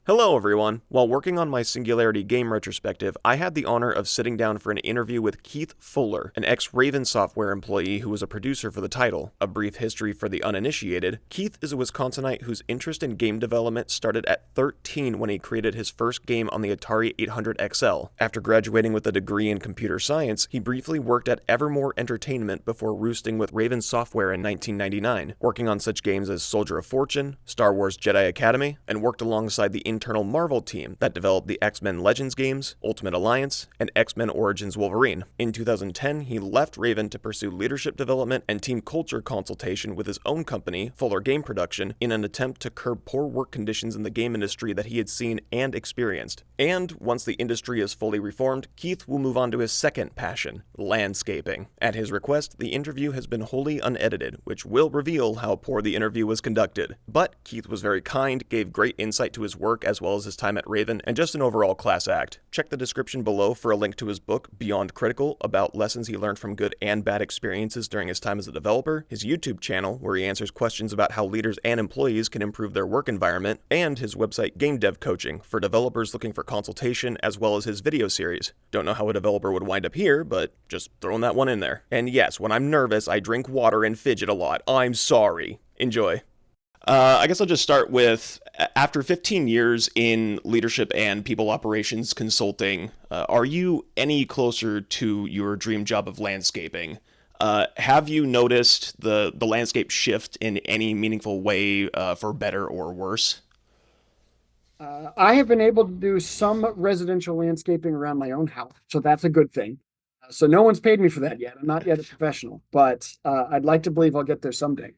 Hello everyone! While working on my Singularity game retrospective, I had the honor of sitting down for an interview with Keith Fuller, an ex-Raven Software employee who was a producer for the title. A brief history for the uninitiated: Keith is a Wisconsinite whose interest in game development started at 13 when he created his first game on the Atari 800 XL. After graduating with a degree in computer science, he briefly worked at Evermore Entertainment before roosting with Raven Software in 1999, working on such games as Soldier of Fortune, Star Wars Jedi Academy, and worked alongside the internal Marvel team that developed the X-Men Legends games, Ultimate Alliance, and X-Men Origins Wolverine. In 2010, he left Raven to pursue leadership development and team culture consultation with his own company, Fuller Game Production, in an attempt to curb poor work conditions in the game industry that he had seen and experienced. And once the industry is fully reformed, Keith will move on to his second passion, landscaping. At his request, the interview has been wholly unedited, which will reveal how poor the interview was conducted. But Keith was very kind, gave great insight to his work as well as his time at Raven, and just an overall class act. Check the description below for a link to his book, Beyond Critical, about lessons he learned from good and bad experiences during his time as a developer, his YouTube channel, where he answers questions about how leaders and employees can improve their work environment, and his website Game Dev Coaching, for developers looking for consultation, as well as his video series. Don't know how a developer would wind up here, but just throwing that one in there. And yes, when I'm nervous, I drink water and fidget a lot. I'm sorry. Enjoy. I guess I'll just start with, after 15 years in leadership and people operations consulting, are you any closer to your dream job of landscaping? Have you noticed the landscape shift in any meaningful way, for better or worse? I have been able to do some residential landscaping around my own house, so that's a good thing. So no one's paid me for that yet. I'm not yet a professional, but I'd like to believe I'll get there someday.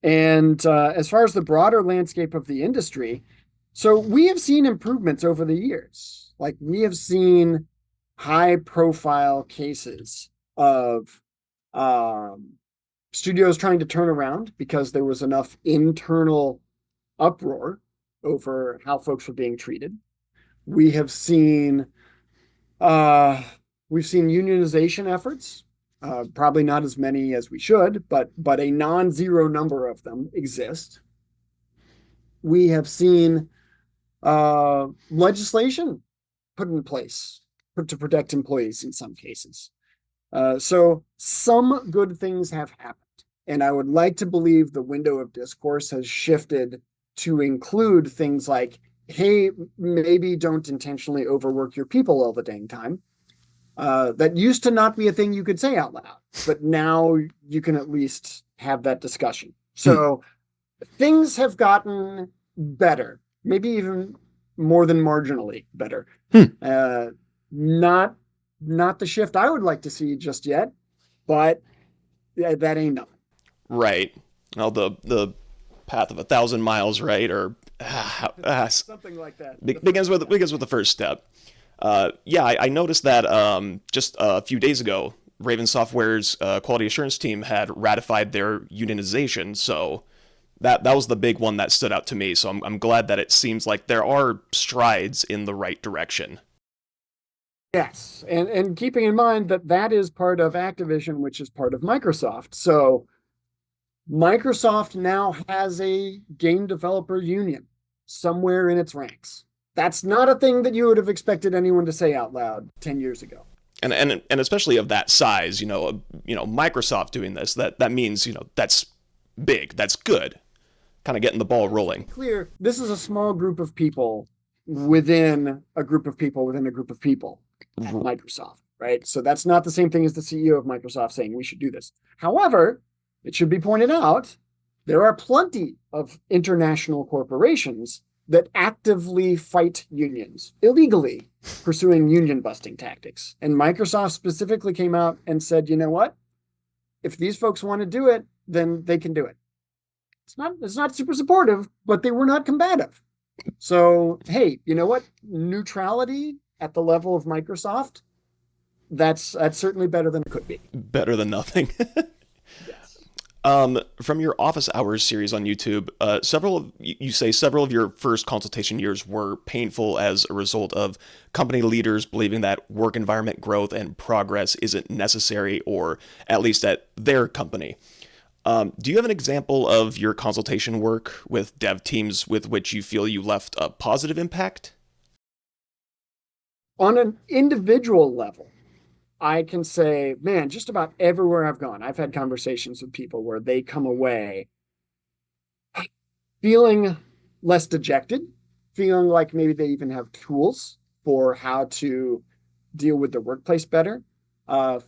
And as far as the broader landscape of the industry, so we have seen improvements over the years. Like, we have seen high-profile cases of studios trying to turn around because there was enough internal uproar over how folks were being treated. We have seen unionization efforts. Probably not as many as we should, but a non-zero number of them exist. We have seen legislation put in place to protect employees in some cases. So some good things have happened. And I would like to believe the window of discourse has shifted to include things like, hey, maybe don't intentionally overwork your people all the dang time. That used to not be a thing you could say out loud, but now you can at least have that discussion. So things have gotten better, maybe even more than marginally better. Not the shift I would like to see just yet, but that ain't nothing. Right. Well, the path of 1,000 miles, right? Or Something like that. Begins with the first step. I noticed that just a few days ago, Raven Software's quality assurance team had ratified their unionization, so that was the big one that stood out to me. So I'm glad that it seems like there are strides in the right direction. Yes, and keeping in mind that is part of Activision, which is part of Microsoft. So Microsoft now has a game developer union somewhere in its ranks. That's not a thing that you would have expected anyone to say out loud 10 years ago. And especially of that size, Microsoft doing this, that means, that's big, that's good. Kind of getting the ball rolling. Clear, this is a small group of people within a group of people within a group of people at Microsoft, right? So that's not the same thing as the CEO of Microsoft saying we should do this. However, it should be pointed out, there are plenty of international corporations that actively fight unions illegally, pursuing union busting tactics. And Microsoft specifically came out and said, you know what? If these folks want to do it, then they can do it. It's not super supportive, but they were not combative. So, hey, you know what? Neutrality at the level of Microsoft, that's certainly better than it could be. Better than nothing. Yes. From your office hours series on YouTube, you say several of your first consultation years were painful as a result of company leaders believing that work environment growth and progress isn't necessary, or at least at their company. Do you have an example of your consultation work with dev teams with which you feel you left a positive impact? On an individual level, I can say, man, just about everywhere I've gone, I've had conversations with people where they come away feeling less dejected, feeling like maybe they even have tools for how to deal with the workplace better,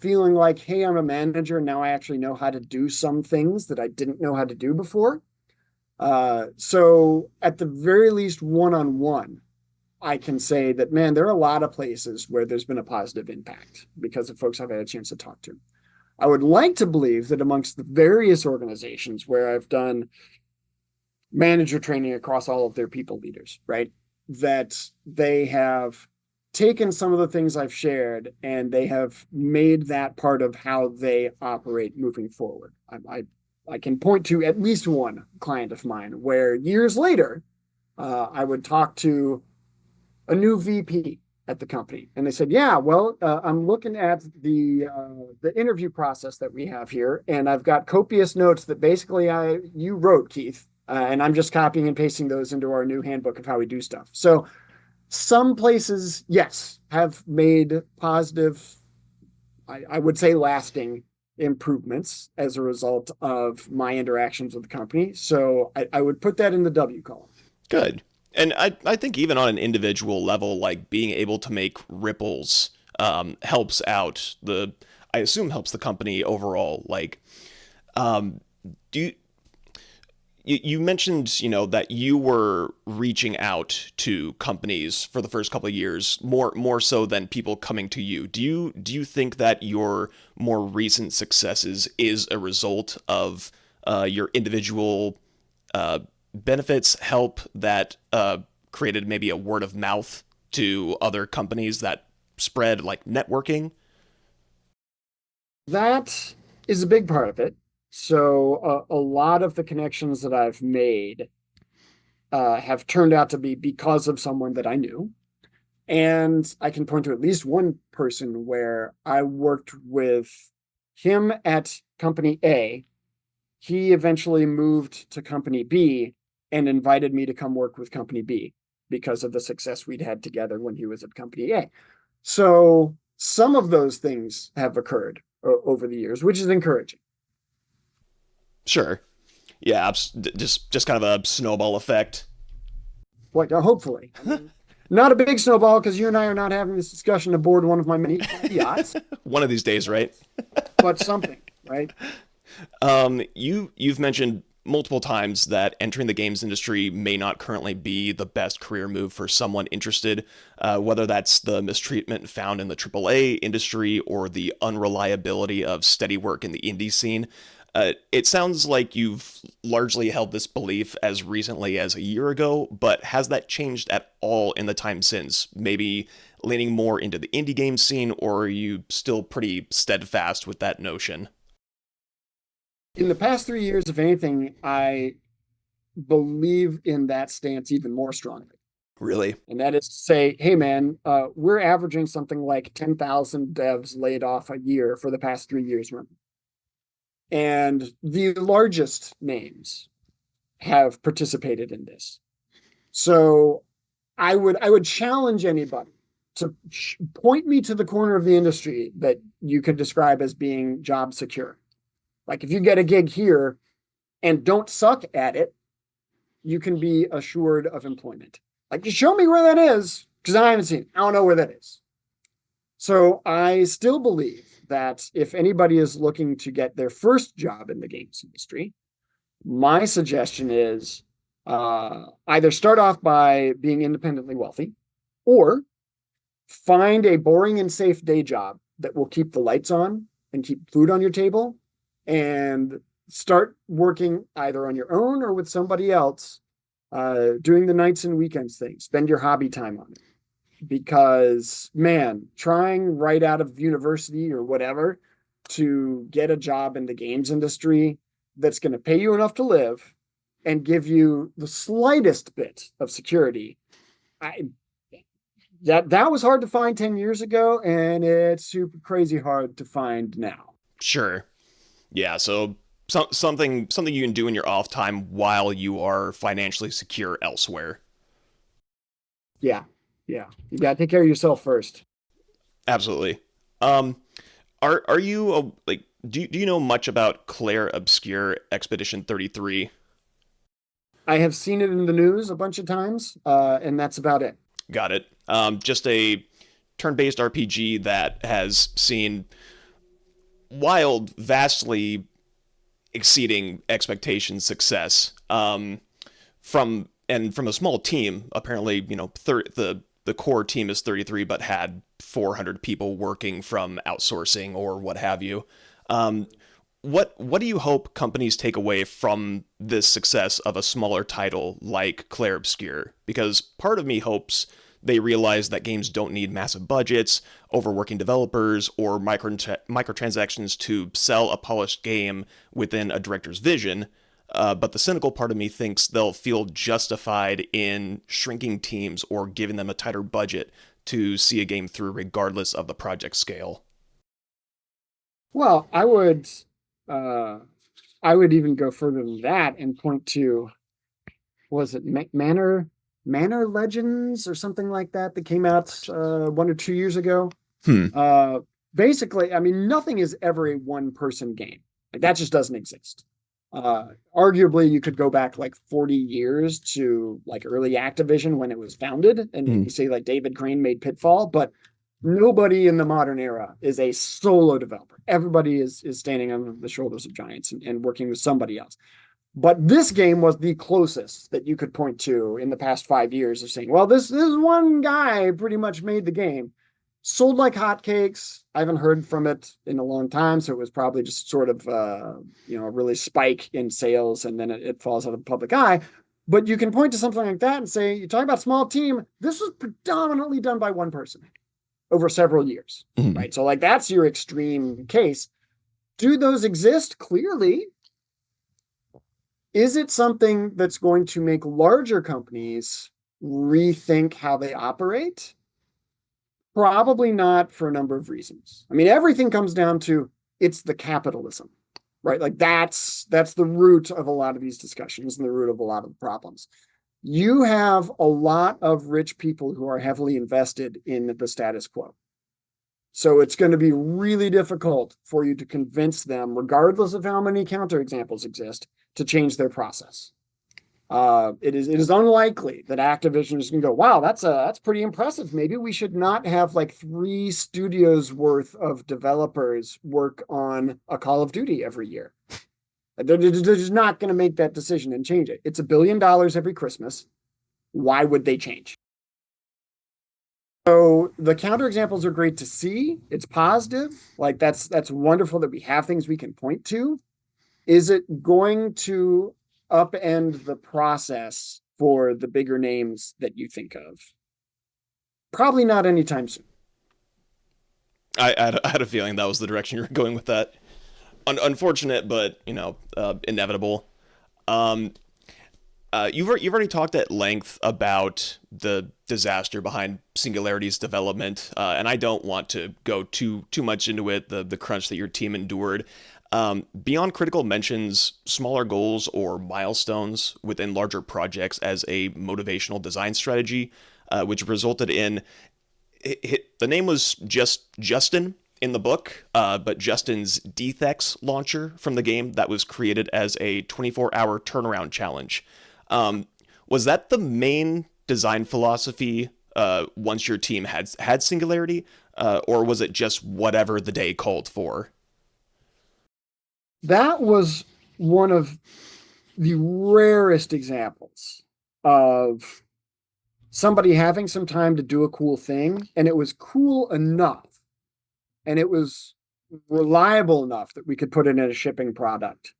feeling like, hey, I'm a manager. Now I actually know how to do some things that I didn't know how to do before. So at the very least, one-on-one, I can say that, man, there are a lot of places where there's been a positive impact because of folks I've had a chance to talk to. I would like to believe that amongst the various organizations where I've done manager training across all of their people leaders, right, that they have taken some of the things I've shared and they have made that part of how they operate moving forward. I can point to at least one client of mine where years later, I would talk to a new VP at the company, and they said, "Yeah, well, I'm looking at the interview process that we have here, and I've got copious notes that basically you wrote, Keith, and I'm just copying and pasting those into our new handbook of how we do stuff." So some places, yes, have made positive, I would say, lasting improvements as a result of my interactions with the company. So I would put that in the W column. Good. And I think even on an individual level, like being able to make ripples helps out I assume helps the company overall. Like, do you mentioned, that you were reaching out to companies for the first couple of years more so than people coming to you. Do you think that your more recent successes is a result of your individual benefits, help that created maybe a word of mouth to other companies that spread, like networking? That is a big part of it. So a lot of the connections that I've made have turned out to be because of someone that I knew. And I can point to at least one person where I worked with him at company A. He eventually moved to company B and invited me to come work with company B because of the success we'd had together when he was at company A. So some of those things have occurred over the years, which is encouraging. Sure. Yeah, just kind of a snowball effect. Like, hopefully. I mean, not a big snowball because you and I are not having this discussion aboard one of my many yachts, One of these days, right? but something, right? You've mentioned multiple times that entering the games industry may not currently be the best career move for someone interested, whether that's the mistreatment found in the AAA industry or the unreliability of steady work in the indie scene. It sounds like you've largely held this belief as recently as a year ago, but has that changed at all in the time since? Maybe leaning more into the indie game scene, or are you still pretty steadfast with that notion? In the past 3 years, if anything, I believe in that stance even more strongly. Really? And that is to say, hey, man, we're averaging something like 10,000 devs laid off a year for the past 3 years running. And the largest names have participated in this. So I would challenge anybody to point me to the corner of the industry that you could describe as being job secure. Like if you get a gig here and don't suck at it, you can be assured of employment. Like, just show me where that is, because I haven't seen it. I don't know where that is. So I still believe that if anybody is looking to get their first job in the games industry, my suggestion is either start off by being independently wealthy or find a boring and safe day job that will keep the lights on and keep food on your table, and start working either on your own or with somebody else, doing the nights and weekends thing. Spend your hobby time on it. Because, man, trying right out of university or whatever to get a job in the games industry that's going to pay you enough to live and give you the slightest bit of security, that was hard to find 10 years ago, and it's super crazy hard to find now. Sure. Yeah, so something you can do in your off time while you are financially secure elsewhere. Yeah. Yeah. You got to take care of yourself first. Absolutely. Um, are you like do you know much about Clair Obscur Expedition 33? I have seen it in the news a bunch of times, and that's about it. Got it. Just a turn-based RPG that has seen wild, vastly exceeding expectations success. From a small team. Apparently, the core team is 33, but had 400 people working from outsourcing or what have you. Um, what do you hope companies take away from this success of a smaller title like Clair Obscur? Because part of me hopes they realize that games don't need massive budgets, overworking developers, or microtransactions to sell a polished game within a director's vision. But the cynical part of me thinks they'll feel justified in shrinking teams or giving them a tighter budget to see a game through, regardless of the project scale. Well, uh, I would even go further than that and point to, was it Manor Legends or something like that that came out 1 or 2 years ago? Hmm. Uh, Basically, I mean, nothing is ever a one person game. Like that just doesn't exist. Arguably, you could go back like 40 years to like early Activision when it was founded, and Hmm. you say like David Crane made Pitfall, but nobody in the modern era is a solo developer. Everybody is standing on the shoulders of giants and working with somebody else. But this game was the closest that you could point to in the past 5 years of saying, well, this one guy pretty much made the game. Sold like hotcakes. I haven't heard from it in a long time, so it was probably just sort of a really spike in sales, and then it falls out of the public eye. But you can point to something like that and say, you're talking about small team. This was predominantly done by one person over several years, Hmm. right? So like that's your extreme case. Do those exist? Clearly, is it something that's going to make larger companies rethink how they operate? Probably not, for a number of reasons. I mean, everything comes down to it's the capitalism, right? Like that's the root of a lot of these discussions and the root of a lot of the problems. You have a lot of rich people who are heavily invested in the status quo. So it's going to be really difficult for you to convince them, regardless of how many counterexamples exist, to change their process. It is unlikely that Activision is going to go, wow, that's pretty impressive. Maybe we should not have like 3 studios worth of developers work on a Call of Duty every year. They're just not going to make that decision and change it. It's $1 billion every Christmas. Why would they change? So the counterexamples are great to see. It's positive. Like that's wonderful that we have things we can point to. Is it going to upend the process for the bigger names that you think of? Probably not anytime soon. I had a feeling that was the direction you were going with that. Unfortunate, but inevitable. Um, you've already talked at length about the disaster behind Singularity's development, and I don't want to go too much into it. The crunch that your team endured. Beyond Critical mentions smaller goals or milestones within larger projects as a motivational design strategy, which resulted in the name was just Justin in the book, but Justin's Dethex launcher from the game that was created as a 24-hour turnaround challenge. Um, was that the main design philosophy once your team had Singularity, or was it just whatever the day called for? That was one of the rarest examples of somebody having some time to do a cool thing, and it was cool enough and it was reliable enough that we could put it in a shipping product.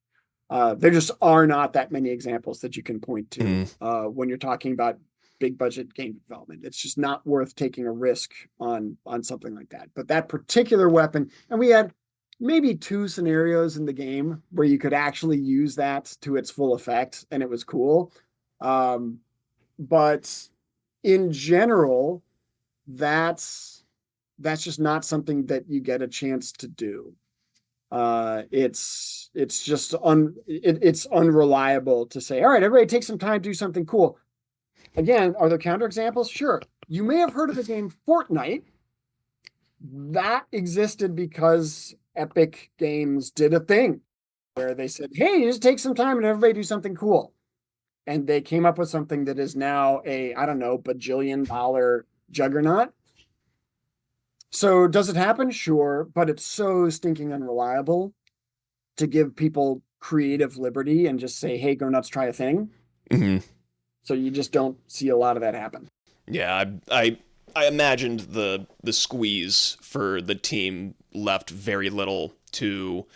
There just are not that many examples that you can point to Mm. when you're talking about big budget game development. It's just not worth taking a risk on something like that. But that particular weapon, and we had maybe 2 scenarios in the game where you could actually use that to its full effect, and it was cool. Um, but in general, that's just not something that you get a chance to do. It's it's just it's unreliable to say, all right, everybody take some time to do something cool. Again, are there counterexamples? Sure. You may have heard of the game Fortnite. That existed because Epic Games did a thing where they said, hey, just take some time and everybody do something cool. And they came up with something that is now a, I don't know, bajillion-dollar juggernaut. So does it happen? Sure. But it's so stinking unreliable to give people creative liberty and just say, hey, go nuts, try a thing. Mm-hmm. So you just don't see a lot of that happen. Yeah, I imagined the squeeze for the team left very little to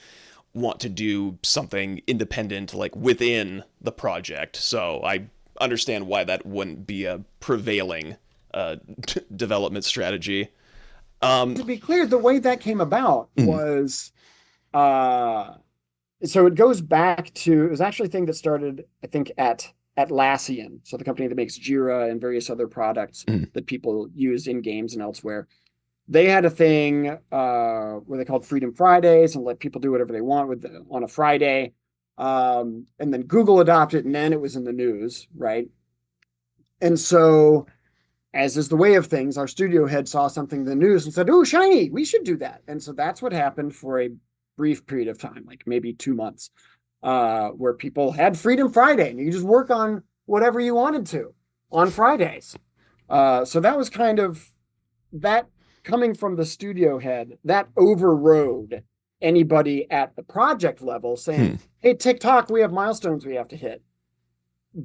want to do something independent, like within the project. So I understand why that wouldn't be a prevailing development strategy. To be clear, the way that came about was, so it goes back to, it was actually a thing that started, I think, at Atlassian, so the company that makes Jira and various other products that people use in games and elsewhere. They had a thing where they called Freedom Fridays and let people do whatever they want on a Friday. And then Google adopted it, and then it was in the news, right? And so, as is the way of things, our studio head saw something in the news and said, oh, shiny, we should do that. And so that's what happened for a brief period of time, like maybe 2 months. Where people had Freedom Friday and you could just work on whatever you wanted to on Fridays. So that was kind of that coming from the studio head, that overrode anybody at the project level saying, hey, TikTok, we have milestones we have to hit.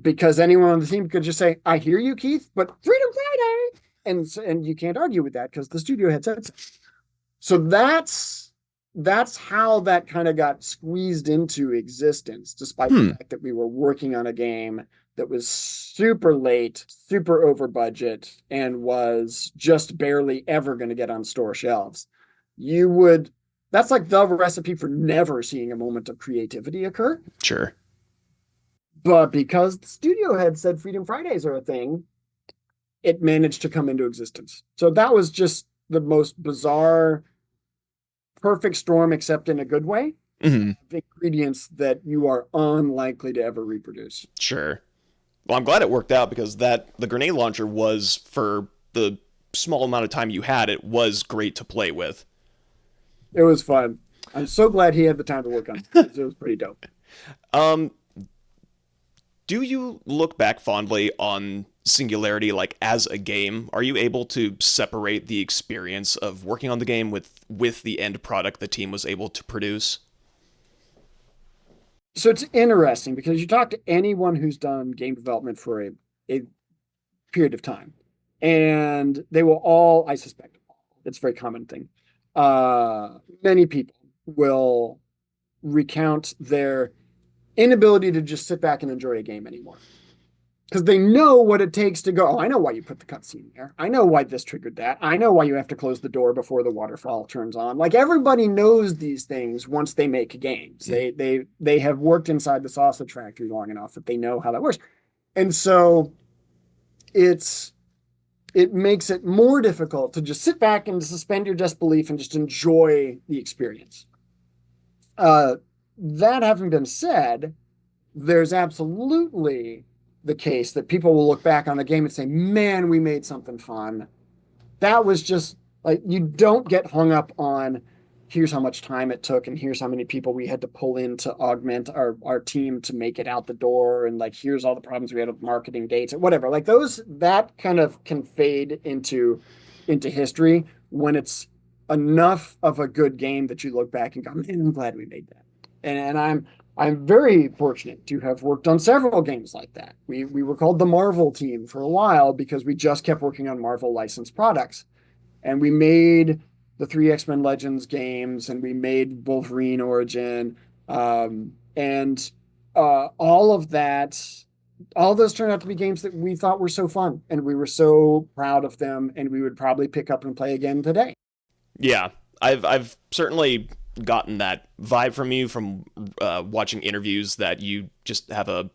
Because anyone on the team could just say, I hear you, Keith, but Freedom Friday. And you can't argue with that because the studio head said so. So that's how that kind of got squeezed into existence, despite the fact that we were working on a game that was super late, super over budget, and was just barely ever going to get on store shelves. That's like the recipe for never seeing a moment of creativity occur. Sure. But because the studio head said Freedom Fridays are a thing, it managed to come into existence. So that was just the most bizarre, perfect storm, except in a good way. Ingredients that you are unlikely to ever reproduce. Sure. Well, I'm glad it worked out because the grenade launcher was, for the small amount of time you had, it was great to play with. It was fun. I'm so glad he had the time to work on it. It was pretty dope. Do you look back fondly on Singularity, like, as a game? Are you able to separate the experience of working on the game with the end product the team was able to produce? So it's interesting because you talk to anyone who's done game development for a period of time, and they will all, I suspect, it's a very common thing. Many people will recount their inability to just sit back and enjoy a game anymore. Because they know what it takes to go, oh, I know why you put the cutscene there. I know why this triggered that. I know why you have to close the door before the waterfall turns on. Like, everybody knows these things once they make games. They have worked inside the sausage factory long enough that they know how that works. And so it makes it more difficult to just sit back and suspend your disbelief and just enjoy the experience. That having been said, there's absolutely the case that people will look back on the game and say, man, we made something fun. That was just like, you don't get hung up on here's how much time it took and here's how many people we had to pull in to augment our team to make it out the door, and like here's all the problems we had with marketing dates and whatever. Like that kind of can fade into history when it's enough of a good game that you look back and go, man, I'm glad we made that. And I'm very fortunate to have worked on several games like that. We were called the Marvel team for a while because we just kept working on Marvel licensed products. And we made the 3 X-Men Legends games, and we made Wolverine Origin. And all of that, all those turned out to be games that we thought were so fun. And we were so proud of them, and we would probably pick up and play again today. Yeah, I've certainly gotten that vibe from you from watching interviews, that you just have a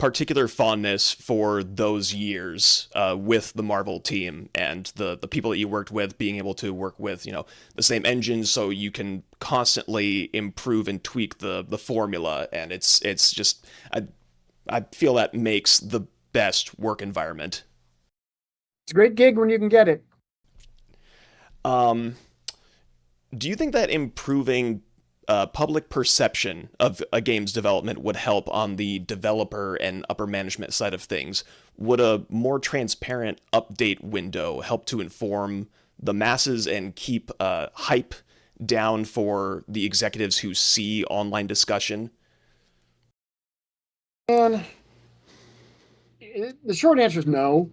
particular fondness for those years with the Marvel team and the people that you worked with, being able to work with, the same engines, so you can constantly improve and tweak the formula. And it's just, I feel that makes the best work environment. It's a great gig when you can get it. Um, do you think that improving public perception of a game's development would help on the developer and upper management side of things? Would a more transparent update window help to inform the masses and keep hype down for the executives who see online discussion? And the short answer is no.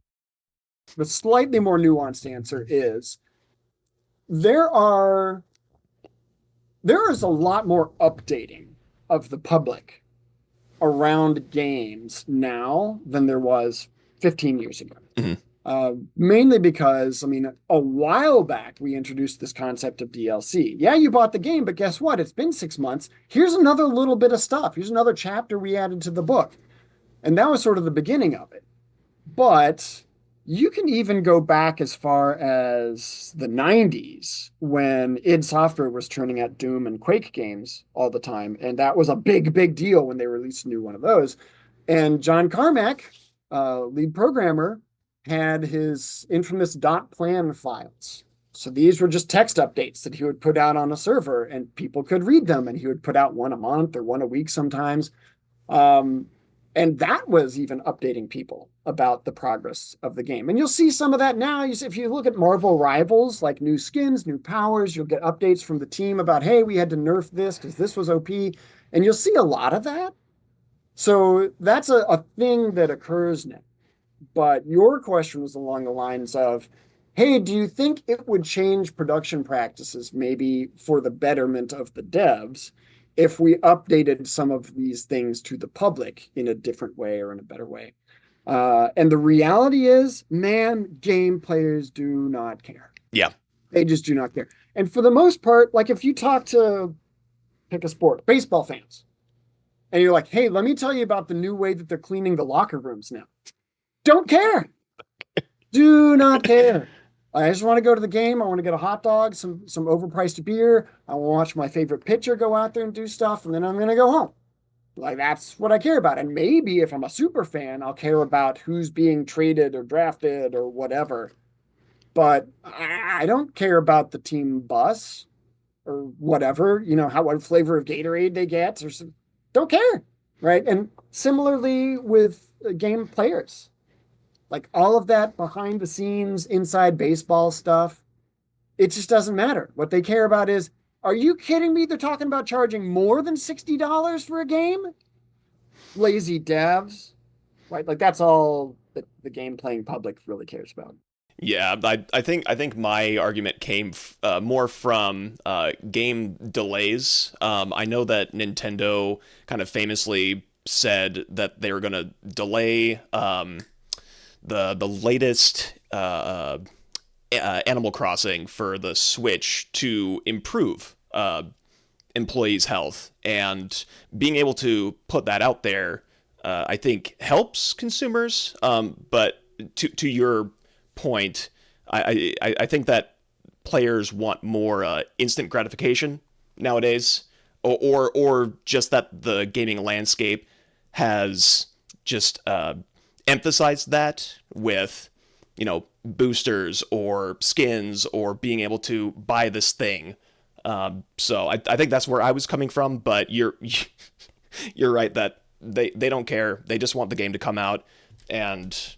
The slightly more nuanced answer is there is a lot more updating of the public around games now than there was 15 years ago. Mm-hmm. Mainly because, a while back, we introduced this concept of DLC. Yeah, you bought the game, but guess what? It's been 6 months. Here's another little bit of stuff. Here's another chapter we added to the book. And that was sort of the beginning of it. But you can even go back as far as the 90s when id Software was turning out Doom and Quake games all the time. And that was a big, big deal when they released a new one of those. And John Carmack, lead programmer, had his infamous .plan files. So these were just text updates that he would put out on a server and people could read them. And he would put out one a month or one a week sometimes. And that was even updating people about the progress of the game. And you'll see some of that now. If you look at Marvel Rivals, like new skins, new powers, you'll get updates from the team about, hey, we had to nerf this because this was OP. And you'll see a lot of that. So that's a thing that occurs now. But your question was along the lines of, hey, do you think it would change production practices maybe for the betterment of the devs if we updated some of these things to the public in a different way or in a better way? And the reality is, man, game players do not care. Yeah. They just do not care. And for the most part, like if you talk to, pick a sport, baseball fans, and you're like, hey, let me tell you about the new way that they're cleaning the locker rooms now. Don't care. Do not care. I just want to go to the game. I want to get a hot dog, some overpriced beer. I want to watch my favorite pitcher go out there and do stuff, and then I'm going to go home. Like, that's what I care about. And maybe if I'm a super fan, I'll care about who's being traded or drafted or whatever. But I don't care about the team bus or whatever, what flavor of Gatorade they get or some, don't care, right? And similarly with game players. Like all of that behind the scenes, inside baseball stuff, it just doesn't matter. What they care about is, are you kidding me? They're talking about charging more than $60 for a game? Lazy devs, right? Like that's all that the game playing public really cares about. Yeah, I think my argument came more from game delays. I know that Nintendo kind of famously said that they were going to delay the latest Animal Crossing for the Switch to improve employees' health, and being able to put that out there, I think helps consumers. But to your point, I think that players want more instant gratification nowadays, or just that the gaming landscape has just emphasized that with boosters or skins or being able to buy this thing. So I think that's where I was coming from. But you're right that they don't care. They just want the game to come out, and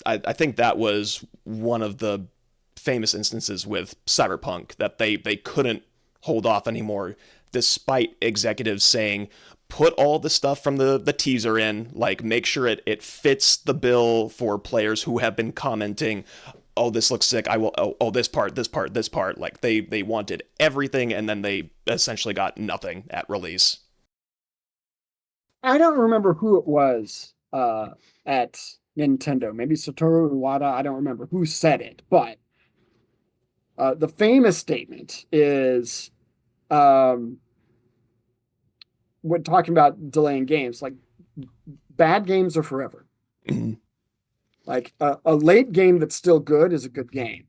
I think that was one of the famous instances with Cyberpunk, that they couldn't hold off anymore, despite executives saying, put all the stuff from the teaser in, like make sure it fits the bill for players who have been commenting, oh, this looks sick, I will, oh, this part. Like they wanted everything, and then they essentially got nothing at release. I don't remember who it was at Nintendo, maybe Satoru Iwata, I don't remember who said it, but the famous statement is when talking about delaying games, like bad games are forever. Mhm. Like a late game that's still good is a good game.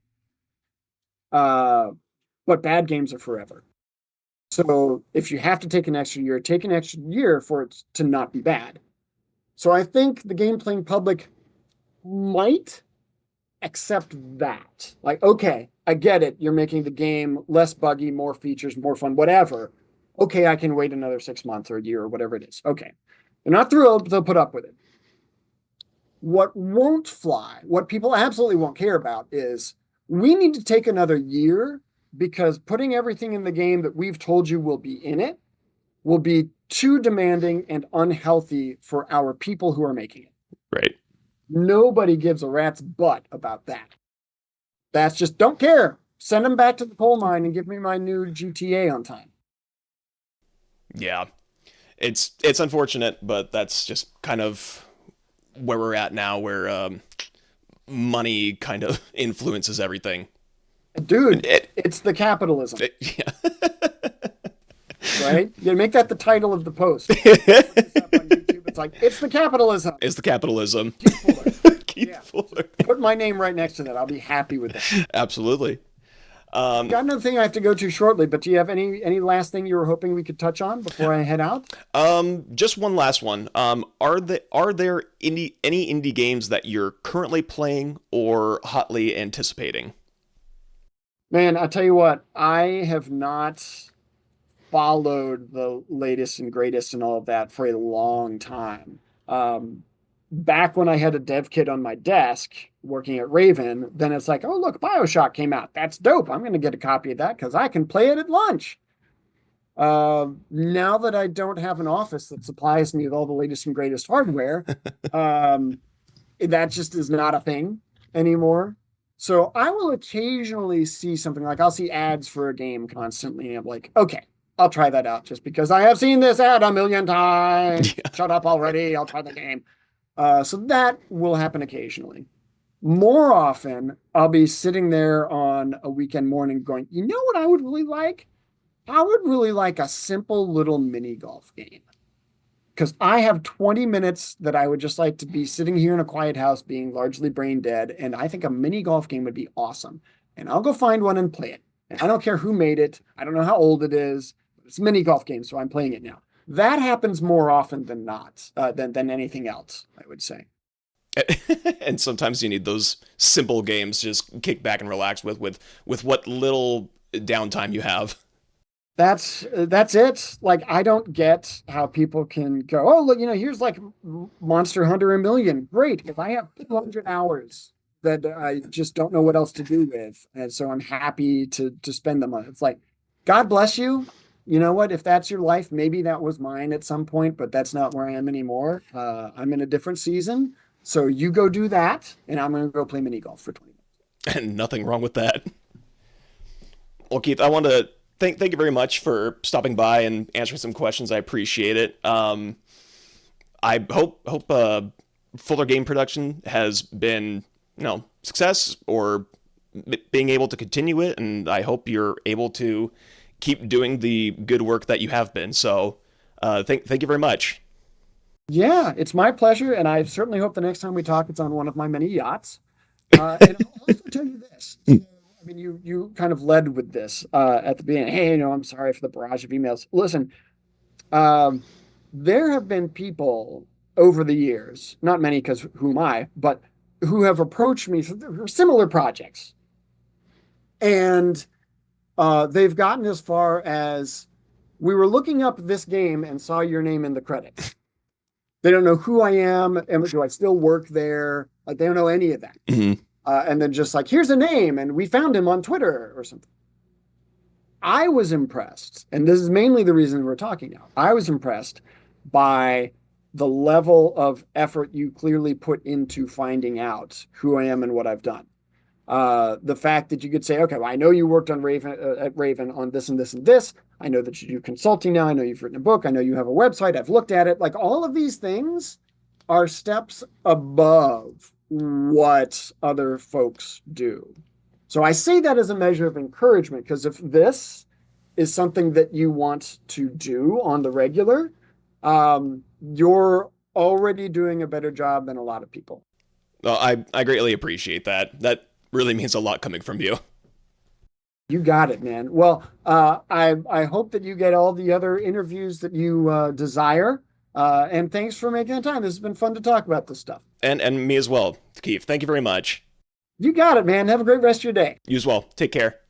But bad games are forever. So if you have to take an extra year, take an extra year for it to not be bad. So I think the game playing public might accept that. Like, okay, I get it. You're making the game less buggy, more features, more fun, whatever. Okay, I can wait another 6 months or a year or whatever it is. Okay. They're not thrilled, but they'll put up with it. What won't fly, what people absolutely won't care about is we need to take another year because putting everything in the game that we've told you will be in it will be too demanding and unhealthy for our people who are making it. Right. Nobody gives a rat's butt about that. That's just don't care. Send them back to the coal mine and give me my new GTA on time. Yeah. It's unfortunate, but that's just kind of where we're at now, where money kind of influences everything. Dude, it's the capitalism. Yeah. Right? You make that the title of the post. It's like, it's the capitalism. It's the capitalism. Keith Fuller. Keith Fuller. Put my name right next to that. I'll be happy with that. Absolutely. Got another thing I have to go to shortly, but do you have any last thing you were hoping we could touch on before I head out? Just one last one. Are there any indie games that you're currently playing or hotly anticipating? Man, I'll tell you what, I have not followed the latest and greatest and all of that for a long time. Back when I had a dev kit on my desk working at Raven, then it's like, oh, look, BioShock came out. That's dope. I'm going to get a copy of that because I can play it at lunch. Now that I don't have an office that supplies me with all the latest and greatest hardware, that just is not a thing anymore. So I will occasionally see something like I'll see ads for a game constantly. And I'm like, okay, I'll try that out just because I have seen this ad a million times. Yeah. Shut up already. I'll try the game. So that will happen occasionally. More often, I'll be sitting there on a weekend morning going, you know what I would really like? I would really like a simple little mini golf game. Because I have 20 minutes that I would just like to be sitting here in a quiet house being largely brain dead. And I think a mini golf game would be awesome. And I'll go find one and play it. And I don't care who made it. I don't know how old it is. It's a mini golf game, so I'm playing it now. That happens more often than not, than anything else, I would say. And sometimes you need those simple games to just kick back and relax with what little downtime you have. That's it. Like, I don't get how people can go, oh, look, here's like Monster Hunter a million. Great. If I have 200 hours that I just don't know what else to do with, and so I'm happy to spend them on it. It's like, God bless you. You know what? If that's your life, maybe that was mine at some point, but that's not where I am anymore. I'm in a different season. So you go do that, and I'm going to go play mini golf for 20 minutes. And nothing wrong with that. Well, Keith, I want to thank you very much for stopping by and answering some questions. I appreciate it. I hope Fuller Game Production has been, success or being able to continue it, and I hope you're able to keep doing the good work that you have been. So, thank you very much. Yeah, it's my pleasure, and I certainly hope the next time we talk, it's on one of my many yachts. And I'll also tell you this. So, I mean, you kind of led with this at the beginning. Hey, I'm sorry for the barrage of emails. Listen, there have been people over the years, not many because who am I, but who have approached me for similar projects. And they've gotten as far as, we were looking up this game and saw your name in the credits. They don't know who I am, and do I still work there? Like, they don't know any of that. Mm-hmm. And then just like, here's a name, and we found him on Twitter or something. I was impressed, and this is mainly the reason we're talking now. I was impressed by the level of effort you clearly put into finding out who I am and what I've done. The fact that you could say, okay, well, I know you worked on at Raven on this and this and this. I know that you do consulting now. I know you've written a book. I know you have a website. I've looked at it. Like, all of these things are steps above what other folks do. So I say that as a measure of encouragement, because if this is something that you want to do on the regular, you're already doing a better job than a lot of people. Well, I greatly appreciate that. That really means a lot coming from you. You got it, man. Well, I hope that you get all the other interviews that you desire. And thanks for making the time. This has been fun to talk about this stuff. And me as well, Keith. Thank you very much. You got it, man. Have a great rest of your day. You as well. Take care.